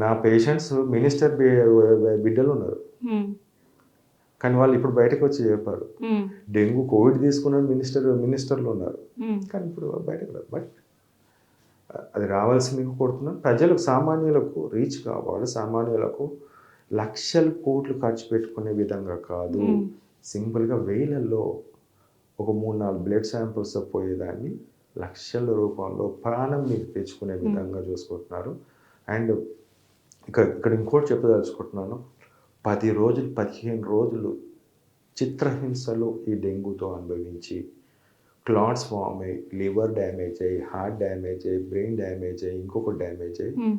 నా పేషెంట్స్ మినిస్టర్ బిడ్డలు ఉన్నారు, కానీ వాళ్ళు ఇప్పుడు బయటకు వచ్చి చెప్పారు. డెంగ్యూ కోవిడ్ తీసుకున్న మినిస్టర్లు ఉన్నారు, కానీ ఇప్పుడు బయటకు రాదు. బట్ అది రావాల్సింది కొడుతున్నాం. ప్రజలకు, సామాన్యులకు రీచ్ కావాలి. సామాన్యులకు లక్షల కోట్లు ఖర్చు పెట్టుకునే విధంగా కాదు, సింపుల్గా వేలల్లో ఒక 3-4 బ్లడ్ శాంపుల్స్ పోయేదాన్ని లక్షల రూపంలో ప్రాణం మీద తెచ్చుకునే విధంగా చూసుకుంటున్నారు. అండ్ ఇక్కడ ఇంకోటి చెప్పదలుచుకుంటున్నాను, 10 రోజులు 15 రోజులు చిత్రహింసలు ఈ డెంగ్యూతో అనుభవించి క్లాట్స్ ఫామ్ అయ్యి లివర్ డ్యామేజ్ అయ్యి హార్ట్ డ్యామేజ్ అయ్యి బ్రెయిన్ డ్యామేజ్ అయ్యి ఇంకొకటి డ్యామేజ్ అయ్యి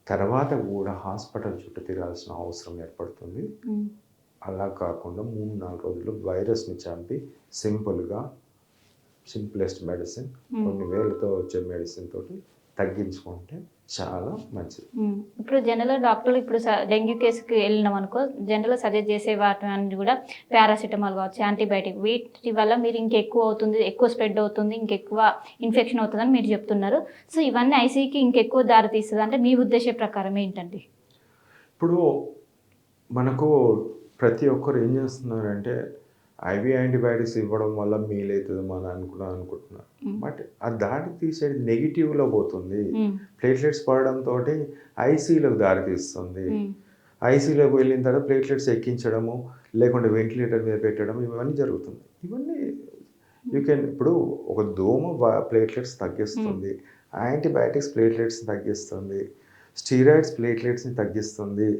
తర్వాత కూడా హాస్పిటల్ చుట్టూ తిరాల్సిన అవసరం ఏర్పడుతుంది. అలా కాకుండా 3-4 రోజులు వైరస్ని చంపి సింపులెస్ట్ మెడిసిన్ కొన్ని వేలతో వచ్చే మెడిసిన్ తోటి తగ్గించుకుంటే చాలా మంచిది. ఇప్పుడు జనరల్ డాక్టర్లు ఇప్పుడు డెంగ్యూ కేసుకి వెళ్ళినాం అనుకో, జనరల్ సజెస్ట్ చేసే వాటి కూడా పారాసిటమాల్ కావచ్చు, యాంటీబయాటిక్, వీటి వల్ల మీరు ఇంకెక్కువ అవుతుంది, ఎక్కువ స్ప్రెడ్ అవుతుంది, ఇంకెక్కువ ఇన్ఫెక్షన్ అవుతుందని మీరు చెప్తున్నారు. సో ఇవన్నీ ఐసీకి ఇంకెక్కువ దారి తీస్తుంది అంటే మీ ఉద్దేశం ప్రకారం ఏంటండి? ఇప్పుడు మనకు ప్రతి ఒక్కరు ఏం చేస్తున్నారంటే ఐవీ యాంటీబయాటిక్స్ ఇవ్వడం వల్ల మేలవుతుంది మనం అనుకుంటున్నారు. బట్ ఆ దారి తీసేది నెగిటివ్లో పోతుంది. ప్లేట్లెట్స్ పడడంతో ఐసీలోకి దారి తీస్తుంది. ఐసీలోకి వెళ్ళిన తర్వాత ప్లేట్లెట్స్ ఎక్కించడము లేకుంటే వెంటిలేటర్ మీద పెట్టడం ఇవన్నీ జరుగుతుంది. ఇవన్నీ ఇప్పుడు ఒక దోమ ప్లేట్లెట్స్ తగ్గిస్తుంది, యాంటీబయాటిక్స్ ప్లేట్లెట్స్ తగ్గిస్తుంది, స్టీరాయిడ్స్ ప్లేట్లెట్స్ని తగ్గిస్తుంది,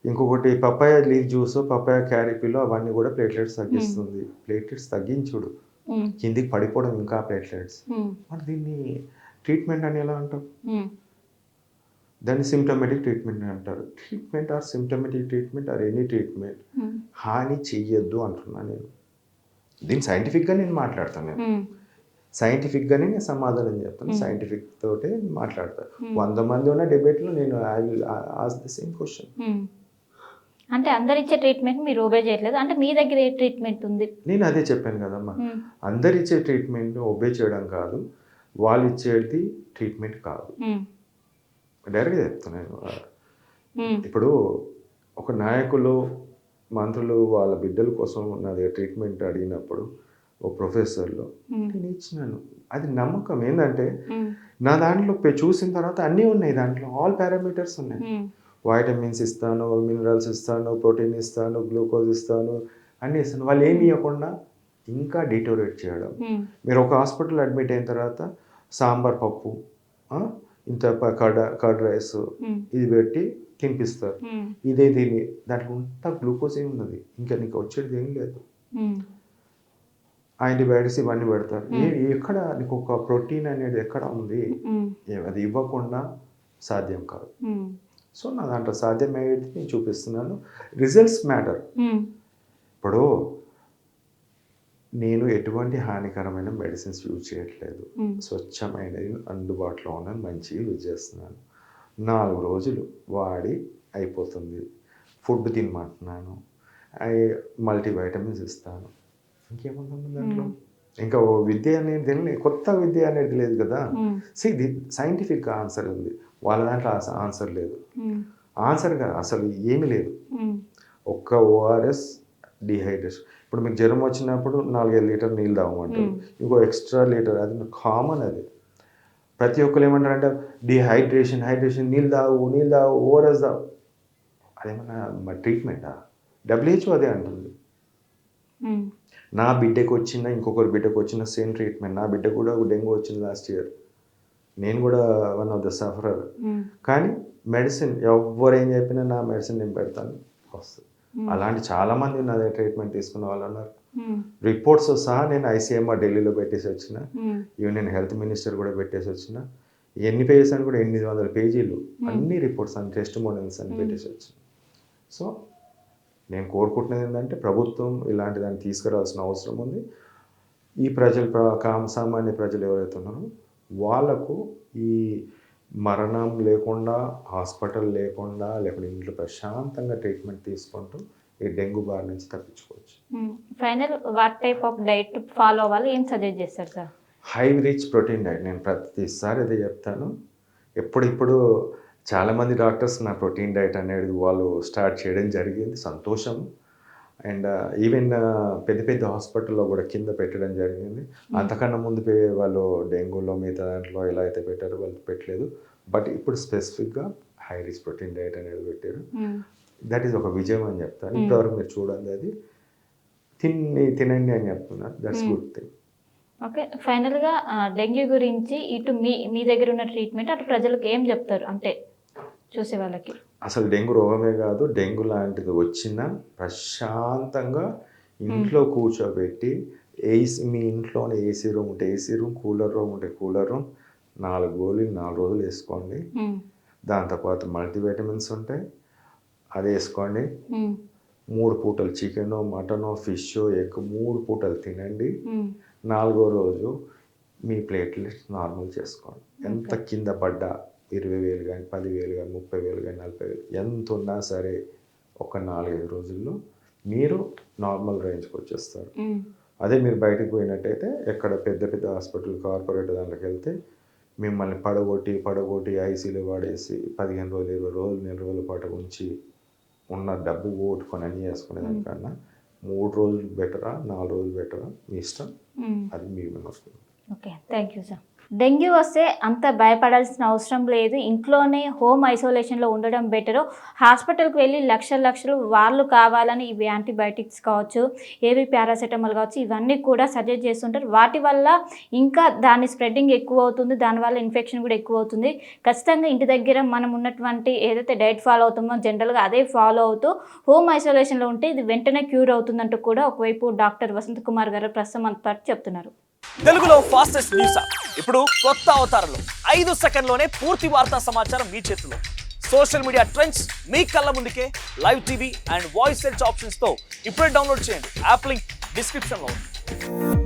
ఇంకొకటి పపాయ లీఫ్ జ్యూస్, పపాయ క్యారిపిలో అవన్నీ కూడా ప్లేట్లెట్స్ తగ్గిస్తుంది. ప్లేట్లెట్స్ తగ్గించుడు కిందికి పడిపోవడం ఇంకా ప్లేట్లెట్స్. మరి దీన్ని ట్రీట్మెంట్ అని ఎలా అంటాం? దాన్ని సిమ్టమేటిక్ ట్రీట్మెంట్ అంటారు. Treatment are symptomatic treatment or any treatment హాని చెయ్యొద్దు అంటున్నాను నేను. దీన్ని సైంటిఫిక్గా నేను మాట్లాడతాను. సైంటిఫిక్గానే నేను సమాధానం చెప్తాను. సైంటిఫిక్ తోటే మాట్లాడతాను. 100 మంది ఉన్న డిబేట్లో నేను I will ask the same question. అంటే అందరిచ్చే ట్రీట్మెంట్ మీరు ఒబే చేయట్లేదు అంటే మీ దగ్గర ఏ ట్రీట్మెంట్ ఉంది? నేను అదే చెప్పాను కదమ్మా, అందరిచ్చే ట్రీట్మెంట్ ఒబే చేయడం కాదు, వాళ్ళు ఇచ్చేది ట్రీట్మెంట్ కాదు. డైరెక్ట్గా చెప్తున్నాను. ఇప్పుడు ఒక నాయకులు మంత్రులు వాళ్ళ బిడ్డల కోసం నా దగ్గర ట్రీట్మెంట్ అడిగినప్పుడు ఓ ప్రొఫెసర్లో నేను ఇచ్చినాను. అది నమ్మకం. ఏంటంటే నా దాంట్లో చూసిన తర్వాత అన్నీ ఉన్నాయి, దాంట్లో ఆల్ పారామీటర్స్ ఉన్నాయి. వైటమిన్స్ ఇస్తాను, మినరల్స్ ఇస్తాను, ప్రోటీన్ ఇస్తాను, గ్లూకోజ్ ఇస్తాను, అన్నీ ఇస్తాను. వాళ్ళు ఏమి ఇవ్వకుండా ఇంకా డిటోరేట్ చేయడం. మీరు ఒక హాస్పిటల్ అడ్మిట్ అయిన తర్వాత సాంబార్ పప్పు, ఇంత కర్డ్ రైస్ ఇది పెట్టి తినిపిస్తారు. ఇదే దీని దాంట్లో అంతా గ్లూకోజ్ ఏమి ఉన్నది, ఇంకా నీకు వచ్చేది ఏం లేదు. యాంటీబయాటిక్స్ ఇవన్నీ పెడతారు. ఎక్కడ నీకు ఒక ప్రోటీన్ అనేది ఎక్కడ ఉంది? అది ఇవ్వకుండా సాధ్యం కాదు. సో నా దాంట్లో సాధ్యమయ్యేది నేను చూపిస్తున్నాను. Results matter. ఇప్పుడు నేను ఎటువంటి హానికరమైన మెడిసిన్స్ యూజ్ చేయట్లేదు. స్వచ్ఛమైనది అందుబాటులో ఉన్న మంచిగా యూజ్ చేస్తున్నాను. 4 రోజులు వాడి అయిపోతుంది. ఫుడ్ తినమంటున్నాను, మల్టీవైటమిన్స్ ఇస్తాను. ఇంకేమన్నా దాంట్లో ఇంకా ఓ విద్య అనేది తెలియదు, కొత్త విద్య అనేది లేదు కదా. ఇది సైంటిఫిక్ ఆన్సర్ ఉంది, వాళ్ళ దాంట్లో ఆన్సర్ లేదు. ఆన్సర్ అసలు ఏమీ లేదు. ఒక్క ఓఆర్ఎస్, డిహైడ్రేషన్. ఇప్పుడు మీకు జ్వరం వచ్చినప్పుడు 4-5 లీటర్ నీళ్ళు తాగమంటారు, ఇంకో ఎక్స్ట్రా లీటర్, అది కామన్. అది ప్రతి ఒక్కరు ఏమంటారంటే డిహైడ్రేషన్, నీళ్ళు తాగు, ఓఆర్ఎస్ తాగు. అదేమన్నా ట్రీట్మెంటా? WHO అదే అంటుంది. నా బిడ్డకు వచ్చిన ఇంకొకరి బిడ్డకు వచ్చిన సేమ్ ట్రీట్మెంట్. నా బిడ్డ కూడా డెంగ్యూ వచ్చింది లాస్ట్ ఇయర్. నేను కూడా వన్ ఆఫ్ ద సఫరర్. కానీ మెడిసిన్ ఎవరు ఏం చెప్పినా నా మెడిసిన్ నేను పెడతాను, వస్తుంది. అలాంటి చాలామంది నా దగ్గర ట్రీట్మెంట్ తీసుకున్న వాళ్ళు ఉన్నారు. రిపోర్ట్స్ సహా నేను ICMR ఢిల్లీలో పెట్టేసి వచ్చిన, ఈవెన్ నేను హెల్త్ మినిస్టర్ కూడా పెట్టేసి వచ్చిన. ఎన్ని పేజెస్ అని కూడా 800 పేజీలు అన్ని రిపోర్ట్స్ అని టెస్టిమోనియల్స్ అని పెట్టేసి వచ్చిన. సో నేను కోరుకుంటున్నది ఏంటంటే ప్రభుత్వం ఇలాంటి దాన్ని తీసుకురావాల్సిన అవసరం ఉంది. ఈ ప్రజలు, సామాన్య ప్రజలు ఎవరైతే ఉన్నారో వాళ్ళకు ఈ మరణం లేకుండా, హాస్పిటల్ లేకుండా, లేకపోతే ఇంట్లో ప్రశాంతంగా ట్రీట్మెంట్ తీసుకుంటూ ఈ డెంగ్యూ బారి నుంచి తప్పించుకోవచ్చు. Final what type of diet follow అవ్వాలి, ఏం సజెస్ట్ చేస్తారు sir? High rich protein diet. నేను ప్రతిసారి అదే చెప్తాను. ఇప్పుడు చాలామంది డాక్టర్స్ నా ప్రోటీన్ డైట్ అనేది వాళ్ళు స్టార్ట్ చేయడం జరిగింది, సంతోషం. అండ్ ఈవెన్ పెద్ద హాస్పిటల్లో కూడా కింద పెట్టడం జరిగింది. అంతకన్నా ముందు వాళ్ళు డెంగ్యూలో మిగతా దాంట్లో ఎలా అయితే పెట్టారో వాళ్ళు పెట్టలేదు. బట్ ఇప్పుడు స్పెసిఫిక్గా హై రిచ్ ప్రోటీన్ డైట్ అనేది పెట్టారు. దట్ ఈస్ ఒక విజయం అని చెప్తాను. ఇంతవరకు మీరు చూడండి, అది తినండి అని చెప్తున్నారు. That's good thing. ఓకే, ఫైనల్గా డెంగ్యూ గురించి ఇటు మీ దగ్గర ఉన్న ట్రీట్మెంట్ అటు ప్రజలకు ఏం చెప్తారు అంటే చూసే వాళ్ళకి? అసలు డెంగ్యూ రోగమే కాదు, డెంగ్యూ లాంటిది వచ్చినా ప్రశాంతంగా ఇంట్లో కూర్చోబెట్టి ఏసీ మీ ఇంట్లోనే ఏసీ రూమ్ ఉంటే ఏసీ రూమ్, కూలర్ రూమ్ ఉంటే కూలర్ రూమ్, 4 గోళీలు 4 రోజులు వేసుకోండి. దాంతోపాటు మల్టీవిటమిన్స్ ఉంటాయి, అది వేసుకోండి. 3 పూటలు చికెను, మటను, ఫిష్, ఎగ్ 3 పూటలు తినండి. 4వ రోజు మీ ప్లేట్లెట్స్ నార్మల్ చేసుకోండి. ఎంత కింద పడ్డా 20,000 కానీ 10,000 కానీ 30,000 కానీ 40,000 ఎంత ఉన్నా సరే ఒక 4-5 రోజుల్లో మీరు నార్మల్ రేంజ్కి వచ్చేస్తారు. అదే మీరు బయటకు పోయినట్టయితే ఎక్కడ పెద్ద పెద్ద హాస్పిటల్, కార్పొరేట్ దాంట్లోకి వెళ్తే మిమ్మల్ని పడగొట్టి ఐసీలో వాడేసి 15 రోజులు, 20 రోజులు, 1 నెల రోజుల పాటు ఉంచి ఉన్న డబ్బు ఓటుకొని అన్నీ చేసుకునే దానికన్నా 3 రోజులు బెటరా, 4 రోజులు బెటరా, మీ ఇష్టం. అది మీ వస్తుంది. Okay, thank you sir. Dengue వస్తే అంత భయపడాల్సిన అవసరం లేదు. ఇంట్లోనే హోమ్ ఐసోలేషన్లో ఉండడం బెటరు. హాస్పిటల్కి వెళ్ళి లక్షలు వాళ్ళు కావాలని ఇవి యాంటీబయాటిక్స్ కావచ్చు, ఏవి పారాసెటమాల్ కావచ్చు, ఇవన్నీ కూడా సజెస్ట్ చేస్తుంటారు. వాటి వల్ల ఇంకా దాని స్ప్రెడ్డింగ్ ఎక్కువ అవుతుంది, దానివల్ల ఇన్ఫెక్షన్ కూడా ఎక్కువ అవుతుంది. ఖచ్చితంగా ఇంటి దగ్గర మనం ఉన్నటువంటి ఏదైతే డైట్ ఫాలో అవుతామో జనరల్గా అదే ఫాలో అవుతూ హోమ్ ఐసోలేషన్లో ఉంటే ఇది వెంటనే క్యూర్ అవుతుందంటూ కూడా ఒకవైపు డాక్టర్ వసంత్ కుమార్ గారు ప్రస్తుతం అంతా చెప్తున్నారు. తెలుగులో ఫాస్టెస్ట్ న్యూస్ ఇప్పుడు కొత్త అవతారంలో 5 సెకండ్లోనే పూర్తి వార్తా సమాచారం మీ చేతిలో. సోషల్ మీడియా ట్రెండ్స్ మీ కళ్ళ ముందుకే live TV and voice search options తో ఇప్పుడే డౌన్లోడ్ చేయండి. యాప్ లింక్ డిస్క్రిప్షన్ లో ఉంది.